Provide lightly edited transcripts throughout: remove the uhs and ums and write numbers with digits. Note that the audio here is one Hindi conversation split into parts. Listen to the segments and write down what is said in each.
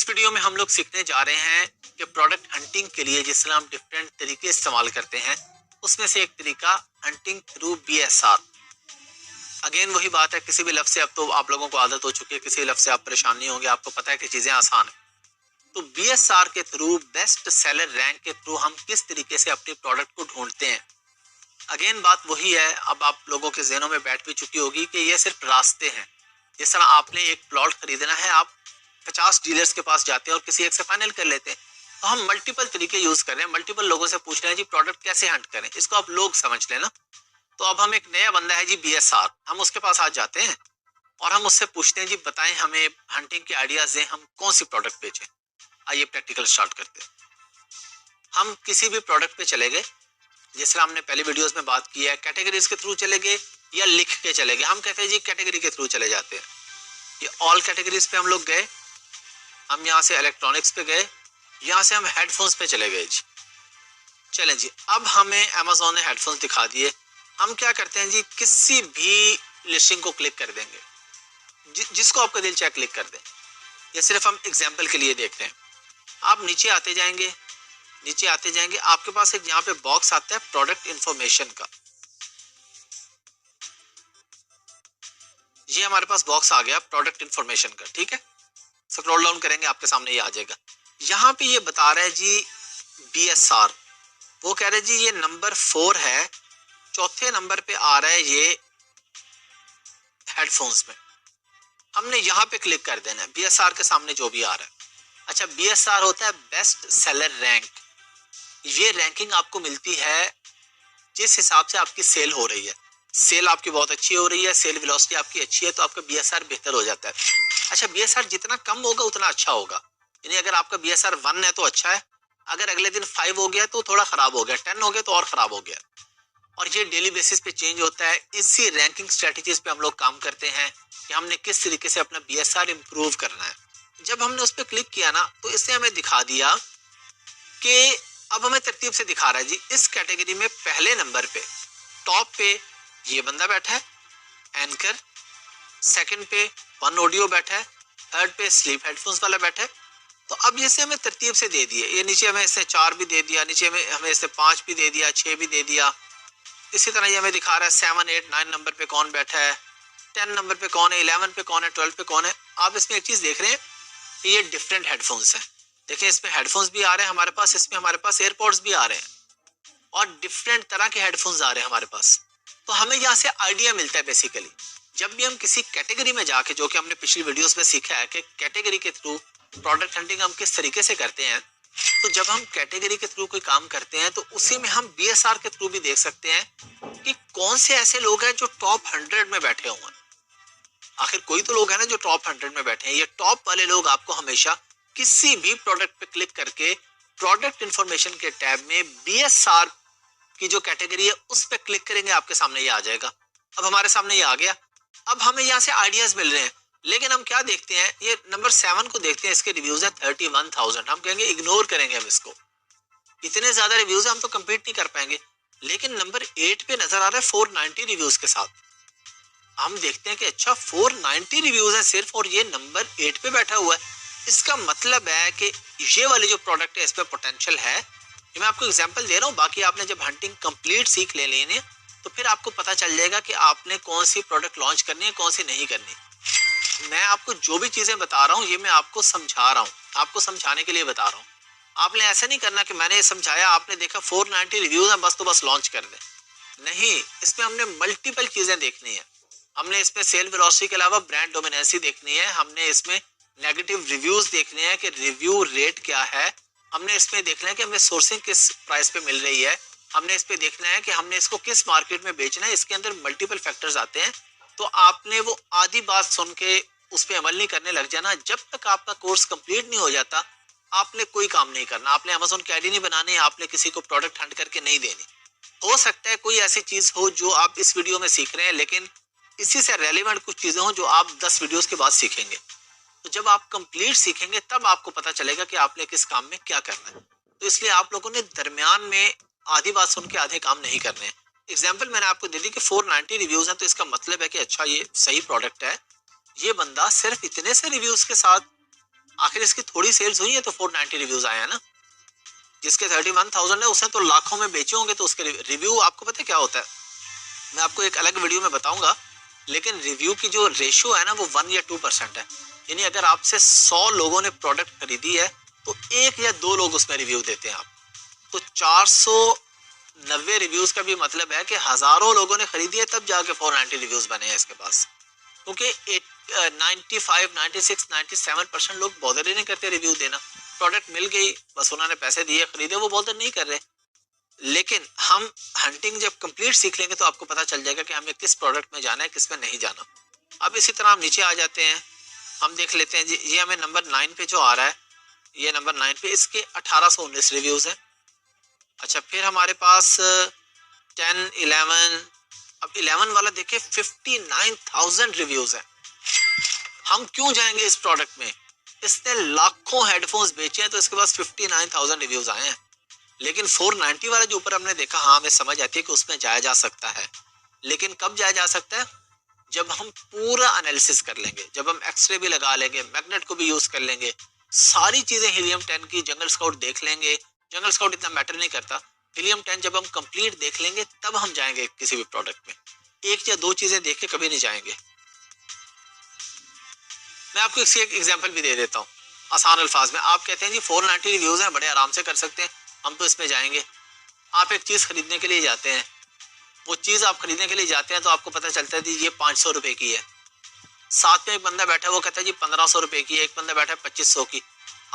इस वीडियो में हम लोग सीखने जा रहे हैं कि प्रोडक्ट हंटिंग के लिए जिस तरह हम डिफरेंट तरीके इस्तेमाल करते हैं उसमें से एक तरीका हंटिंग थ्रू BSR। अगेन वही बात है, किसी भी लफ्ज से अब तो आप लोगों को आदत हो चुकी है, किसी लफ्ज से आप परेशान नहीं होंगे, आपको पता है कि चीजें आसान है। तो BSR के थ्रू, बेस्ट सेलर रैंक के थ्रू हम किस तरीके से अपने प्रोडक्ट को ढूंढते हैं। अगेन बात वही है, अब आप लोगों के ज़हनों में बैठ भी चुकी होगी कि ये सिर्फ रास्ते हैं। जिस तरह आपने एक प्लॉट खरीदना है, आप 50 डीलर्स के पास जाते हैं और किसी एक से फाइनल कर लेते हैं। तो हम मल्टीपल तरीके यूज कर रहे हैं, मल्टीपल लोगों से पूछ रहे हैं जी प्रोडक्ट कैसे हंट करें, इसको आप लोग समझ लेना। तो अब हम एक नया बंदा है जी BSR, हम उसके पास आज जाते हैं और हम उससे पूछते हैं जी बताएं हमें हंटिंग के आइडियाज दें, हम कौन सी प्रोडक्ट बेचें। आइए प्रैक्टिकल स्टार्ट करते हैं। हम किसी भी प्रोडक्ट पे चले गए, जिस तरह हमने पहले वीडियोस में बात की है, कैटेगरीज के थ्रू चले गए या लिख के चले गए। हम कहते हैं जी कैटेगरी के थ्रू चले जाते हैं। ये ऑल कैटेगरीज पे हम लोग गए, हम यहाँ से इलेक्ट्रॉनिक्स पे गए, यहाँ से हम हेडफोन्स पे चले गए जी। चलें जी, अब हमें अमेज़ॉन ने हेडफोन्स दिखा दिए। हम क्या करते हैं जी, किसी भी लिस्टिंग को क्लिक कर देंगे, जिसको आपका दिल चाहे क्लिक कर दें। ये सिर्फ हम एग्जाम्पल के लिए देख रहे हैं। आप नीचे आते जाएंगे, नीचे आते जाएंगे, आपके पास एक यहाँ पे बॉक्स आता है प्रोडक्ट इंफॉर्मेशन का। ये हमारे पास बॉक्स आ गया प्रोडक्ट इंफॉर्मेशन का, ठीक है। स्क्रॉल डाउन करेंगे, आपके सामने ये आ जाएगा। यहाँ पे ये बता रहा है जी BSR, वो कह रहे हैं जी ये नंबर 4 है, चौथे नंबर पे आ रहा है ये हेडफोन्स में। हमने यहाँ पे क्लिक कर देना है BSR के सामने जो भी आ रहा है। अच्छा, BSR होता है बेस्ट सेलर रैंक। ये रैंकिंग आपको मिलती है जिस हिसाब से आपकी सेल हो रही है। सेल आपकी बहुत अच्छी हो रही है, सेल वेलोसिटी आपकी अच्छी है, तो आपका BSR बेहतर हो जाता है। अच्छा, BSR जितना कम होगा उतना अच्छा होगा। यानी अगर आपका BSR 1 है तो अच्छा है, अगर अगले दिन 5 हो गया तो थोड़ा खराब हो गया, 10 हो गया तो और खराब हो गया। और ये डेली बेसिस पे चेंज होता है। इसी रैंकिंग स्ट्रेटजीज पे हम लोग काम करते हैं कि हमने किस तरीके से अपना BSR इंप्रूव करना है। जब हमने उस पर क्लिक किया ना, तो इसने हमें दिखा दिया कि अब हमें तरतीब से दिखा रहा है जी, इस कैटेगरी में पहले नंबर पे टॉप पे ये बंदा बैठा है एंकर, सेकंड पे वन ऑडियो बैठा है, थर्ड पे स्लीप हेडफोन्स वाला बैठा है। तो अब ये हमें तरतीब से दे दिए, ये नीचे हमें इसने 4 भी दे दिया, नीचे हमें इसने 5 भी दे दिया, 6 भी दे दिया। इसी तरह ये हमें दिखा रहा है 7, 8, 9 नंबर पे कौन बैठा है, 10 नंबर पे कौन है, 11 पे कौन है, 12 पे कौन है। आप इसमें एक चीज देख रहे हैं कि ये डिफरेंट हेडफोन्स हैं। देखिए इसमें हेडफोन्स भी आ रहे हैं हमारे पास, इसमें हमारे पास एयरपॉड्स भी आ रहे हैं और डिफरेंट तरह के हेडफोन्स आ रहे हैं हमारे पास। तो हमें यहाँ से आइडिया मिलता है बेसिकली, जब भी हम किसी कैटेगरी में जाके, जो कि हमने पिछली वीडियोस में सीखा है कि कैटेगरी के थ्रू प्रोडक्ट हंटिंग हम किस तरीके से करते हैं। तो जब हम कैटेगरी के थ्रू कोई काम करते हैं तो उसी में हम BSR के थ्रू भी देख सकते हैं कि कौन से ऐसे लोग हैं जो टॉप 100 में बैठे हुए हैं। आखिर कोई तो लोग हैं ना जो टॉप 100 में बैठे हैं। ये टॉप वाले लोग आपको हमेशा किसी भी प्रोडक्ट पे क्लिक करके प्रोडक्ट इंफॉर्मेशन के टैब में BSR की जो कैटेगरी है उस पे क्लिक करेंगे, आपके सामने ये आ जाएगा। अब हमारे सामने ये आ गया। अब हमें यहाँ से आइडियाज मिल रहे हैं, लेकिन हम क्या देखते हैं, ये नंबर 7 को देखते हैं, इसके रिव्यूज है 31,000। हम कहेंगे इग्नोर करेंगे हम इसको, इतने ज्यादा रिव्यूज है हम तो कम्पीट नहीं कर पाएंगे। लेकिन नंबर 8 पे नजर आ रहा है 490 रिव्यूज के साथ। हम देखते हैं कि अच्छा 490 रिव्यूज है सिर्फ, और ये नंबर 8 पे बैठा हुआ है। इसका मतलब है कि ये वाले जो प्रोडक्ट है इस पे पोटेंशियल है। ये मैं आपको एग्जांपल दे रहा हूँ, बाकी आपने जब हंटिंग कंप्लीट सीख लेनी तो फिर आपको पता चल जाएगा कि आपने कौन सी प्रोडक्ट लॉन्च करनी है, कौन सी नहीं करनी। मैं आपको जो भी चीजें बता रहा हूँ ये मैं आपको समझा रहा हूँ, आपको समझाने के लिए बता रहा हूँ। आपने ऐसा नहीं करना कि मैंने ये समझाया, आपने देखा 490 रिव्यूज हैं बस तो बस लॉन्च कर दे। नहीं, इसमें हमने मल्टीपल चीजें देखनी है। हमने इसमें सेल वेलोसिटी के अलावा ब्रांड डोमिनेंसी देखनी है, हमने इसमें नेगेटिव रिव्यूज देखने हैं कि रिव्यू रेट क्या है, हमने इसमें देखना है कि हमें सोर्सिंग किस प्राइस पे मिल रही है, हमने इस पे देखना है कि हमने इसको किस मार्केट में बेचना है। इसके अंदर मल्टीपल फैक्टर्स आते हैं। तो आपने वो आधी बात सुन के उस पर अमल नहीं करने लग जाना। जब तक आपका कोर्स कंप्लीट नहीं हो जाता आपने कोई काम नहीं करना। आपने अमेज़न की आईडी नहीं बनानी, आपने किसी को प्रोडक्ट हंट करके नहीं देनी। हो सकता है कोई ऐसी चीज हो जो आप इस वीडियो में सीख रहे हैं, लेकिन इसी से रेलेवेंट कुछ चीजें हो जो आप 10 वीडियोस के बाद सीखेंगे। तो जब आप कंप्लीट सीखेंगे तब आपको पता चलेगा कि आपने किस काम में क्या करना है। तो इसलिए आप लोगों ने दरमियान में आधी बात सुन के आधे काम नहीं करने हैं। एग्जाम्पल मैंने आपको दे दी कि 490 रिव्यूज हैं, तो इसका मतलब है कि अच्छा ये सही प्रोडक्ट है। ये बंदा सिर्फ इतने से रिव्यूज के साथ आखिर इसकी थोड़ी सेल्स हुई है तो 490 रिव्यूज आए हैं ना। जिसके 31,000 है उसने तो लाखों में बेचे होंगे, तो उसके रिव्यू आपको पता है क्या होता है, मैं आपको एक अलग वीडियो में बताऊंगा, लेकिन रिव्यू की जो रेशियो है ना वो 1 या 2% है। यानी अगर आपसे 100 लोगों ने प्रोडक्ट खरीदी है तो 1 या 2 लोग उसमें रिव्यू देते हैं आप। तो 490 रिव्यूज का भी मतलब है कि हजारों लोगों ने खरीदी है तब जाके 490 रिव्यूज बने हैं इसके पास। क्योंकि 95, 96, 97% लोग बॉदर ही नहीं करते रिव्यू देना। प्रोडक्ट मिल गई, बस उन्होंने पैसे दिए, खरीदे, वो बॉदर नहीं कर रहे। लेकिन हम हंटिंग जब कंप्लीट सीख लेंगे तो आपको पता चल जाएगा कि हमें किस प्रोडक्ट में जाना है, किस में नहीं जाना। अब इसी तरह हम नीचे आ जाते हैं, हम देख लेते हैं जी, ये हमें नंबर 9 पे जो आ रहा है, ये नंबर 9 पे इसके 1819 रिव्यूज हैं। अच्छा, फिर हमारे पास 10, 11, अब 11 वाला देखिए 59,000 रिव्यूज हैं। हम क्यों जाएंगे इस प्रोडक्ट में, इसने लाखों हेडफोन्स बेचे हैं तो इसके पास 59,000 रिव्यूज आए हैं। लेकिन 490 वाला जो ऊपर हमने देखा, हाँ हमें समझ आती है कि उसमें जाया जा सकता है, लेकिन कब जाया जा सकता है, जब हम पूरा एनालिसिस कर लेंगे, जब हम एक्सरे भी लगा लेंगे, मैग्नेट को भी यूज कर लेंगे, सारी चीजें हीलियम 10 की, जंगल स्काउट देख लेंगे। जंगल स्काउट इतना मैटर नहीं करता, हीलियम 10 जब हम कंप्लीट देख लेंगे तब हम जाएंगे किसी भी प्रोडक्ट में। एक या दो चीजें देख के कभी नहीं जाएंगे। मैं आपको इसकी एक एग्जांपल भी दे देता हूँ आसान अल्फाज में। आप कहते हैं जी 490 रिव्यूज हैं, बड़े आराम से कर सकते हैं, हम तो इसमें जाएंगे। आप एक चीज खरीदने के लिए जाते हैं, वो चीज आप खरीदने के लिए जाते हैं तो आपको पता चलता है जी ये 500 रुपए की है। साथ में एक बंदा बैठा है, वो कहता है जी 1500 रुपए की है, एक बंदा बैठा है 2500 की।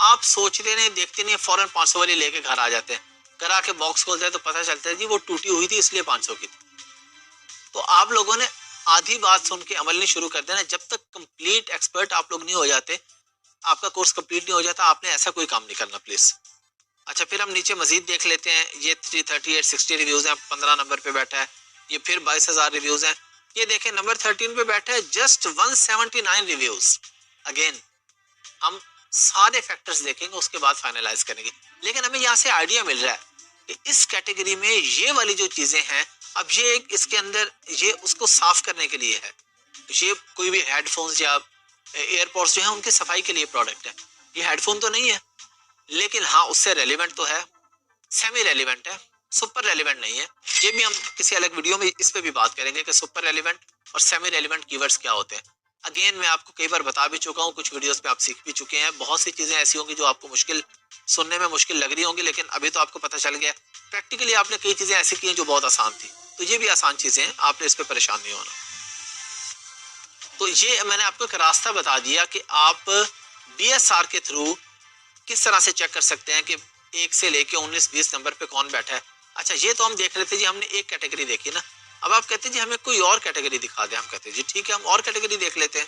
आप सोचते नहीं, देखते नहीं, फौरन 500 वाली लेके घर आ जाते हैं। घर आके बॉक्स खोलते हैं तो पता चलता है जी वो टूटी हुई थी इसलिए 500 की थी। तो आप लोगों ने आधी बात सुन के अमल नहीं शुरू कर देना। जब तक कंप्लीट एक्सपर्ट आप लोग नहीं हो जाते, आपका कोर्स कंप्लीट नहीं हो जाता, आपने ऐसा कोई काम नहीं करना प्लीज। अच्छा, फिर हम नीचे मजीद देख लेते हैं, ये 338 60 रिव्यूज हैं, 15 नंबर पे बैठा है। ये फिर 22,000 रिव्यूज हैं। ये देखें नंबर 13 पे बैठा है, जस्ट 179 रिव्यूज। अगेन हम सारे फैक्टर्स देखेंगे, उसके बाद फाइनलाइज करेंगे। लेकिन हमें यहाँ से आइडिया मिल रहा है कि इस कैटेगरी में ये वाली जो चीजें हैं, अब ये इसके अंदर ये उसको साफ करने के लिए है। ये कोई भी हेडफोन्स या एयरपोर्ट्स जो है उनकी सफाई के लिए प्रोडक्ट है। ये हेडफोन तो नहीं है, लेकिन हाँ उससे रेलिवेंट तो है, सेमी रेलिवेंट है, सुपर रेलिवेंट नहीं है। ये भी हम किसी अलग वीडियो में इस पे भी बात करेंगे कि सुपर रेलिवेंट और सेमी रेलिवेंट कीवर्ड्स क्या होते हैं। अगेन मैं आपको कई बार बता भी चुका हूँ, कुछ वीडियोस में आप सीख भी चुके हैं। बहुत सी चीजें ऐसी होंगी जो आपको मुश्किल, सुनने में मुश्किल लग रही होंगी, लेकिन अभी तो आपको पता चल गया। प्रैक्टिकली आपने कई चीजें ऐसी की हैं जो बहुत आसान थी, तो ये भी आसान चीजें हैं, आपने इस पर परेशान नहीं होना। तो ये मैंने आपको एक रास्ता बता दिया कि आप BSR के थ्रू किस तरह से चेक कर सकते हैं कि 1 से लेके 19-20 नंबर पे कौन बैठा है। अच्छा, ये तो हम देख रहे थे जी, हमने एक कैटेगरी देखी ना। अब आप कहते हैं जी हमें कोई और कैटेगरी दिखा दे। हम कहते हैं जी ठीक है, हम और कैटेगरी देख लेते हैं।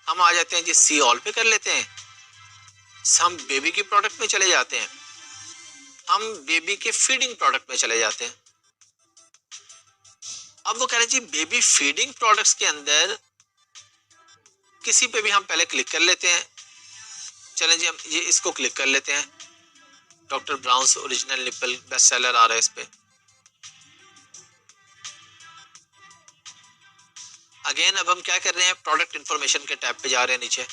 हम आ जाते हैं जी सी ऑल पे कर लेते हैं, हम बेबी की प्रोडक्ट में चले जाते हैं, हम बेबी के फीडिंग प्रोडक्ट में चले जाते हैं। अब वो कह रहे हैं जी बेबी फीडिंग प्रोडक्ट्स के अंदर किसी पे भी हम पहले क्लिक कर लेते हैं। चलें जी, हम ये इसको क्लिक कर लेते हैं। Doctor Brown's original nipple best seller आ रहा है इस पे। अगेन अब हम क्या कर रहे हैं, प्रोडक्ट इंफॉर्मेशन के टैब पे जा रहे हैं नीचे।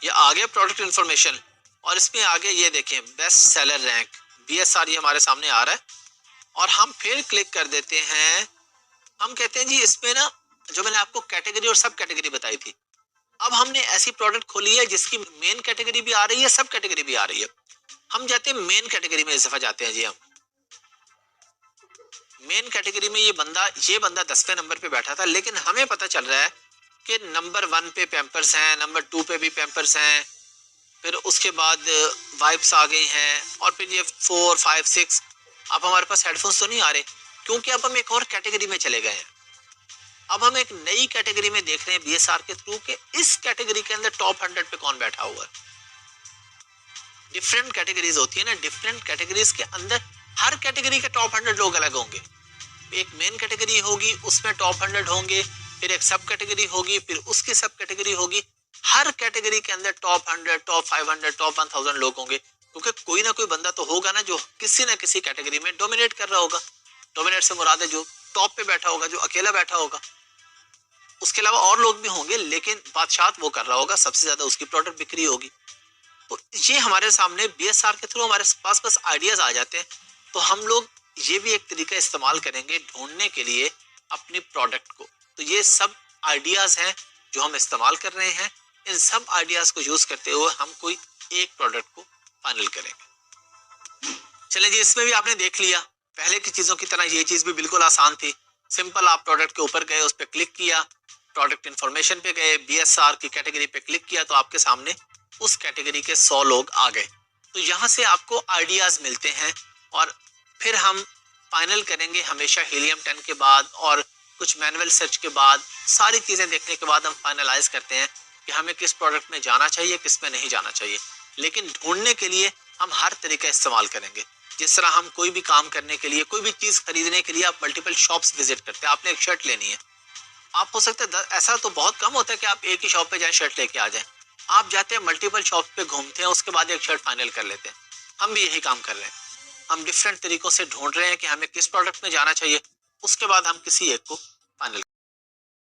ये आ गया प्रोडक्ट इंफॉर्मेशन, और इसमें आगे ये देखें बेस्ट सेलर रैंक BSR, ये हमारे सामने आ रहा है। और हम फिर क्लिक कर देते हैं। हम कहते हैं जी इसमें ना, जो मैंने आपको कैटेगरी और सब कैटेगरी बताई थी, अब हमने ऐसी प्रोडक्ट खोली है जिसकी मेन कैटेगरी भी आ रही है, सब कैटेगरी भी आ रही है। हम जाते हैं मेन कैटेगरी में, इस दफा जाते हैं जी हम मेन कैटेगरी में। ये बंदा 10वें नंबर पे बैठा था, लेकिन हमें पता चल रहा है कि नंबर 1 पे पैम्पर्स हैं, नंबर 2 पे भी पैम्पर्स हैं, फिर उसके बाद वाइप्स आ गई हैं, और फिर ये 4, 5, 6। अब हमारे पास हेडफोन्स तो नहीं आ रहे, क्योंकि अब हम एक और कैटेगरी में चले गए हैं। अब हम एक नई कैटेगरी में देख रहे हैं BSR के थ्रू के इस कैटेगरी के अंदर टॉप 100 पे कौन बैठा हुआ है। डिफरेंट कैटेगरीज होती है ना, डिफरेंट कैटेगरीज के अंदर हर कैटेगरी के टॉप 100 लोग अलग होंगे। एक मेन कैटेगरी होगी, उसमें टॉप 100 होंगे, फिर एक सब कैटेगरी होगी, फिर उसकी सब कैटेगरी होगी। हर कैटेगरी के अंदर टॉप 100, टॉप 500, टॉप 1000 लोग होंगे, क्योंकि कोई ना कोई बंदा तो होगा ना जो किसी ना किसी कैटेगरी में डोमिनेट कर रहा होगा। डोमिनेट से मुराद है जो टॉप पे बैठा होगा, जो अकेला बैठा होगा। उसके अलावा और लोग भी होंगे, लेकिन बादशाह वो कर रहा होगा, सबसे ज्यादा उसकी प्रोडक्ट बिक्री होगी। तो ये हमारे सामने बीएसआर के थ्रू हमारे पास बस आइडियाज आ जाते हैं। तो हम लोग ये भी एक तरीका इस्तेमाल करेंगे ढूंढने के लिए अपनी प्रोडक्ट को। तो ये सब आइडियाज हैं जो हम इस्तेमाल कर रहे हैं। इन सब आइडियाज को यूज करते हुए हम कोई एक प्रोडक्ट को फाइनल करेंगे। चलिए जी, इसमें भी आपने देख लिया, पहले की चीजों की तरह ये चीज भी बिल्कुल आसान थी। सिंपल, आप प्रोडक्ट के ऊपर गए, उस पर क्लिक किया, प्रोडक्ट इन्फॉर्मेशन पे गए, बीएसआर की कैटेगरी पे क्लिक किया, तो आपके सामने उस कैटेगरी के 100 लोग आ गए। तो यहाँ से आपको आइडियाज मिलते हैं और फिर हम फाइनल करेंगे हमेशा हीलियम 10 के बाद और कुछ मैनुअल सर्च के बाद, सारी चीजें देखने के बाद हम फाइनलाइज करते हैं कि हमें किस प्रोडक्ट में जाना चाहिए, किस में नहीं जाना चाहिए। लेकिन ढूंढने के लिए हम हर तरीका इस्तेमाल करेंगे। जिस तरह हम कोई भी काम करने के लिए, कोई भी चीज खरीदने के लिए आप मल्टीपल शॉप्स विजिट करते हैं। आपने एक शर्ट लेनी है, आप हो सकता है ऐसा तो बहुत कम होता है कि आप एक ही शॉप पे जाए शर्ट लेके आ जाए। आप जाते हैं मल्टीपल शॉप पे घूमते हैं, उसके बाद एक शर्ट फाइनल कर लेते हैं। हम भी यही काम कर रहे हैं। हम डिफरेंट तरीकों से ढूंढ रहे हैं कि हमें किस प्रोडक्ट में जाना चाहिए, उसके बाद हम किसी एक को फाइनल